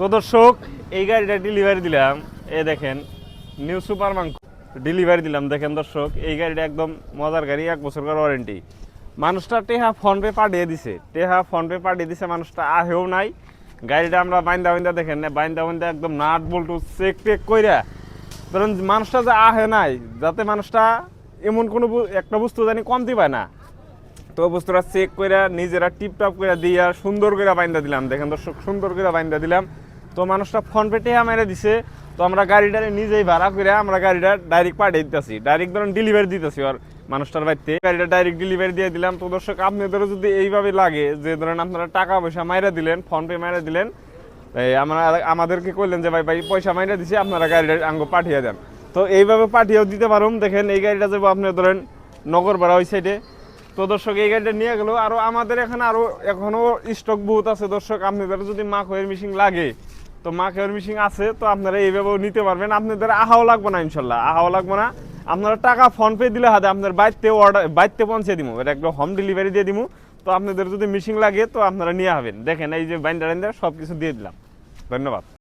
তো দর্শক এই গাড়িটা ডেলিভারি দিলাম, এ দেখেন নিউ সুপার মাঙ্কু ডেলিভারি দিলাম। দেখেন দর্শক এই গাড়িটা একদম মজার গাড়ি, 1 বছর করে ওয়ারেন্টি। মানুষটা ফোনপে পাঠিয়ে দিছে, মানুষটা আহেও নাই। গাড়িটা আমরা বাইন্দা দেখেন না, বাইন্দা একদম নাট বল্টু চেক টেক কইরা ধরেন মানুষটা যে আহে নাই, যাতে মানুষটা এমন কোনো একটা বস্তু জানি কমতি পায় না, তো বস্তুটা চেক করে নিজেরা টিপটপ করে দিয়ে সুন্দর করে বাইন্দা দিলাম। দেখেন দর্শক সুন্দর করে বাইন্দা দিলাম। তো মানুষটা ফোনপে টেহা মেরে দিছে। তো আমরা গাড়িটা নিজেই ভাড়া করে আমরা গাড়িটা ডাইরেক্ট পাঠিয়ে দিতেছি, ডাইরেক্ট ধরেন ডেলিভারি দিতেছি আর মানুষটার বাড়িতে গাড়িটা ডাইরেক্ট ডেলিভারি দিয়ে দিলাম। তো দর্শক আপনাদেরও যদি এইভাবে লাগে যে ধরেন আপনারা টাকা পয়সা মাইরা দিলেন, ফোনপে মাইরা দিলেন, আমরা আমাদেরকে কইলেন যে ভাই পয়সা মাইরা দিছি, আপনারা গাড়িটা আঙ্গ পাঠিয়ে দেন, তো এইভাবে পাঠিয়েও দিতে পারুন। দেখেন এই গাড়িটা যাবো আপনি ধরেন নগর ভাড়া ওই সাইডে। তো দর্শক এই গাড়িটা নিয়ে গেল। আরও আমাদের এখানে এখনো স্টক বহুত আছে দর্শক। আপনাদের যদি মাখয়ের মেশিন লাগে তো মাখয়ের মেশিন আছে, তো আপনারা এইভাবেও নিতে পারবেন। আপনাদের আহাও লাগবে না, ইনশাল্লাহ আহাও লাগবে না। আপনারা টাকা ফোনপে দিলে হাতে আপনার বাড়িতে পৌঁছে দিব, এটা একদম হোম ডেলিভারি দিয়ে দিব। তো আপনাদের যদি মেশিন লাগে তো আপনারা নিয়ে হবেন। দেখেন এই যে বাইন্ডার সব কিছু দিয়ে দিলাম। ধন্যবাদ।